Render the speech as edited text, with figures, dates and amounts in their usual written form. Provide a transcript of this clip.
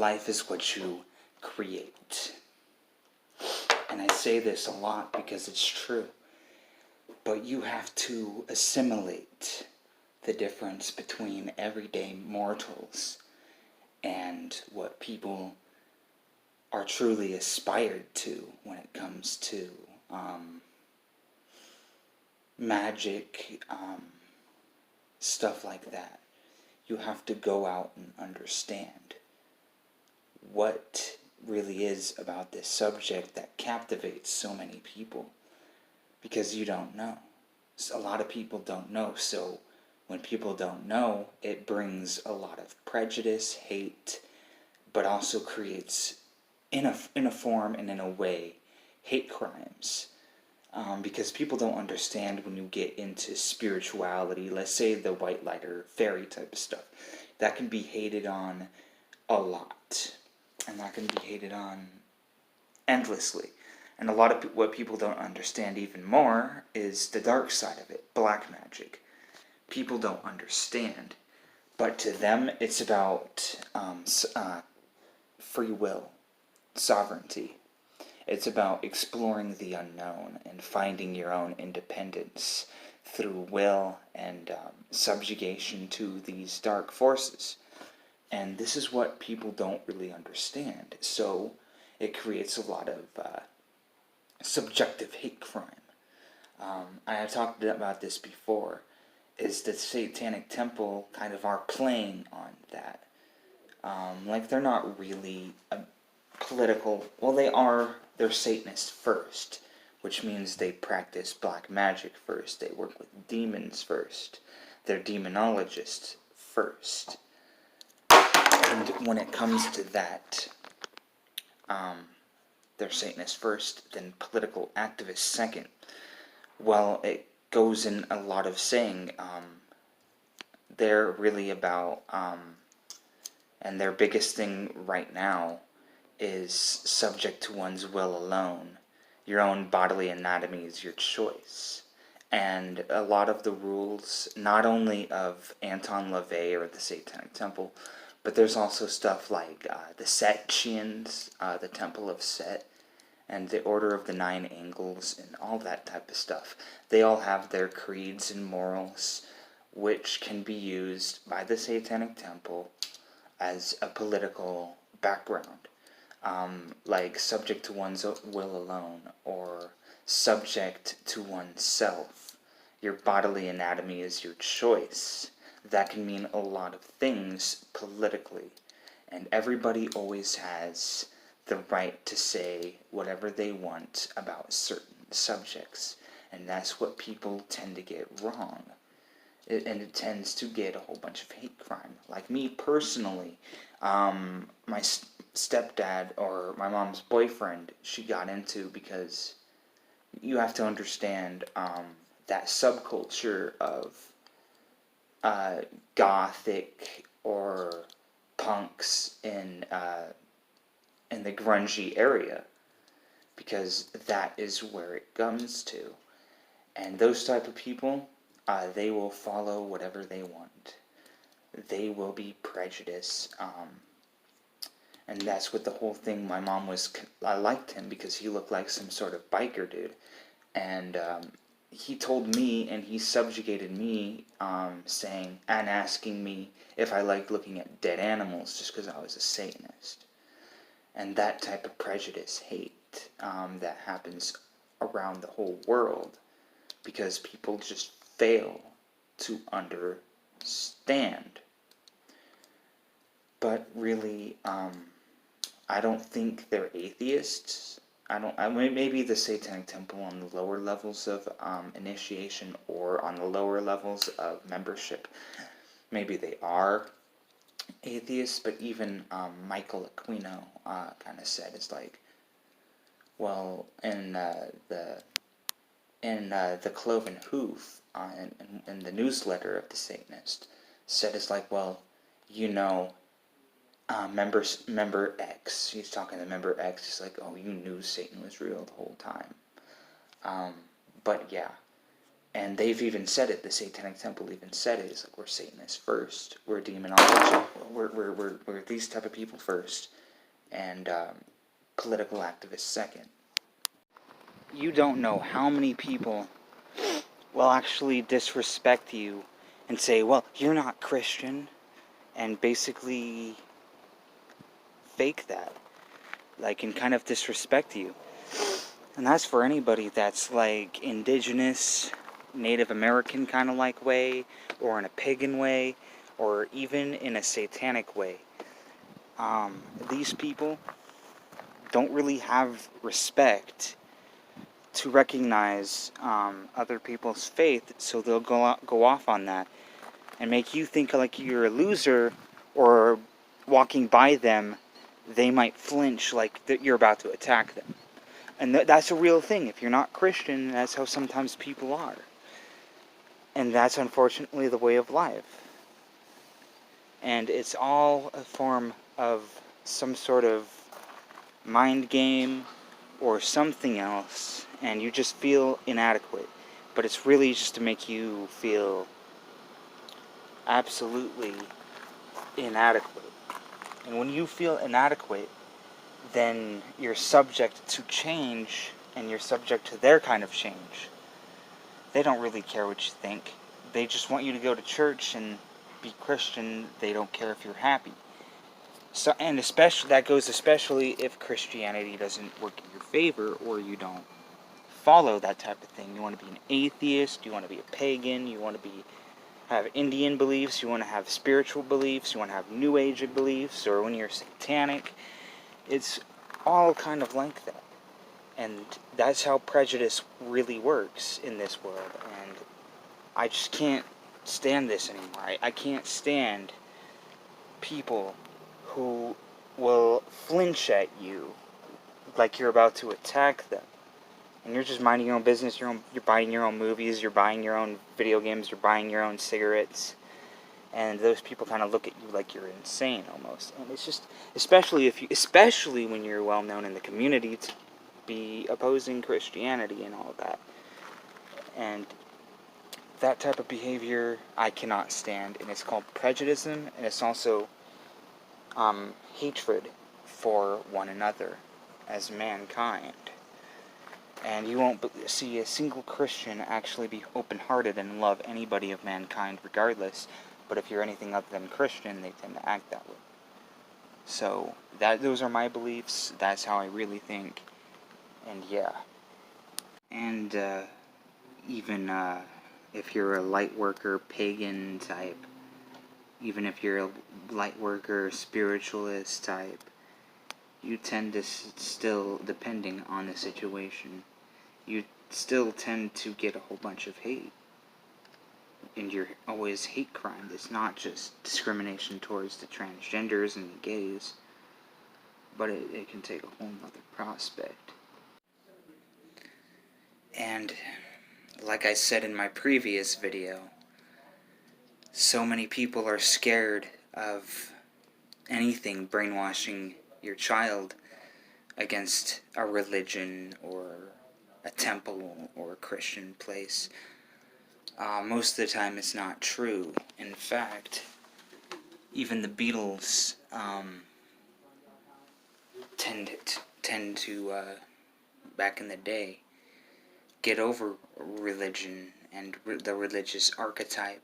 life is what you create. And I say this a lot because it's true. But you have to assimilate the difference between everyday mortals and what people are truly aspired to when it comes to magic, stuff like that. You have to go out and understand what really is about this subject that captivates so many people, because you don't know. A lot of people don't know, so when people don't know, it brings a lot of prejudice, hate, but also creates, in a form and in a way, hate crimes. Because people don't understand when you get into spirituality, let's say the white light or fairy type of stuff, that can be hated on a lot. And that can be hated on endlessly. And a lot of what people don't understand even more is the dark side of it, black magic. People don't understand. But to them, it's about free will, sovereignty. It's about exploring the unknown and finding your own independence through will and subjugation to these dark forces. And this is what people don't really understand. So it creates a lot of subjective hate crime. I have talked about this before. Is the Satanic Temple kind of are playing on that? Like, they're not really political. Well, they are. They're Satanists first, which means they practice black magic first. They work with demons first. They're demonologists first. And when it comes to that, they're Satanists first, then political activists second. Well, it goes in a lot of saying, they're really about, and their biggest thing right now is subject to one's will alone. Your own bodily anatomy is your choice. And a lot of the rules, not only of Anton LaVey or the Satanic Temple, but there's also stuff like the Setians, the Temple of Set, and the Order of the Nine Angles, and all that type of stuff. They all have their creeds and morals, which can be used by the Satanic Temple as a political background. Like subject to one's will alone, or subject to oneself. Your bodily anatomy is your choice. That can mean a lot of things politically. And everybody always has the right to say whatever they want about certain subjects. And that's what people tend to get wrong. And it tends to get a whole bunch of hate crime. Like me personally, my stepdad, or my mom's boyfriend, she got into, because you have to understand that subculture of gothic or punks in the grungy area, because that is where it comes to. And those type of people, they will follow whatever they want. They will be prejudiced. And that's what the whole thing, my mom was, I liked him because he looked like some sort of biker dude. And he told me, and he subjugated me, saying, and asking me if I liked looking at dead animals just because I was a Satanist. And that type of prejudice, hate, that happens around the whole world, because people just fail to understand. But really, I don't think they're atheists. Maybe the Satanic Temple on the lower levels of initiation, or on the lower levels of membership, maybe they are atheists. But even Michael Aquino kind of said, it's like, well, in the Cloven Hoof, in the newsletter of the Satanist, said, it's like, well, you know, member X, he's talking to member X, he's like, oh, you knew Satan was real the whole time. But yeah, And they've even said it, the Satanic Temple even said it, it's like, we're Satanists first, we're demonology, we're these type of people first, and political activists second. You don't know how many people will actually disrespect you and say, well, you're not Christian, and basically fake that, like, and kind of disrespect you. And that's for anybody that's like indigenous, Native American kind of like way, or in a pagan way, or even in a satanic way. These people don't really have respect to recognize other people's faith, so they'll go off on that and make you think like you're a loser, or walking by them, they might flinch like that you're about to attack them. And that's a real thing. If you're not Christian, that's how sometimes people are. And that's unfortunately the way of life. And it's all a form of some sort of mind game or something else, and you just feel inadequate. But it's really just to make you feel absolutely inadequate. And when you feel inadequate, then you're subject to change, and you're subject to their kind of change. They don't really care what you think. They just want you to go to church and be Christian. They don't care if you're happy. So, and especially that goes especially if Christianity doesn't work in your favor, or you don't follow that type of thing. You want to be an atheist, you want to be a pagan, you want to have Indian beliefs, you want to have spiritual beliefs, you want to have New Age beliefs, or when you're satanic. It's all kind of like that. And that's how prejudice really works in this world. And I just can't stand this anymore. I can't stand people who will flinch at you like you're about to attack them. And you're just minding your own business, you're buying your own movies, you're buying your own video games, you're buying your own cigarettes. And those people kind of look at you like you're insane almost. And it's just, especially when you're well known in the community to be opposing Christianity and all of that. And that type of behavior I cannot stand, and it's called prejudice, and it's also hatred for one another as mankind. And you won't see a single Christian actually be open-hearted and love anybody of mankind regardless. But if you're anything other than Christian, they tend to act that way. So, those are my beliefs. That's how I really think. And yeah. And even if you're a light worker, pagan type, even if you're a light worker, spiritualist type, you tend to still, depending on the situation, you still tend to get a whole bunch of hate. And you're always hate crime. It's not just discrimination towards the transgenders and the gays, but it can take a whole nother prospect. And like I said in my previous video, so many people are scared of anything brainwashing your child against a religion or a temple or a Christian place. Most of the time it's not true. In fact, even the Beatles tend to back in the day, get over religion and the religious archetype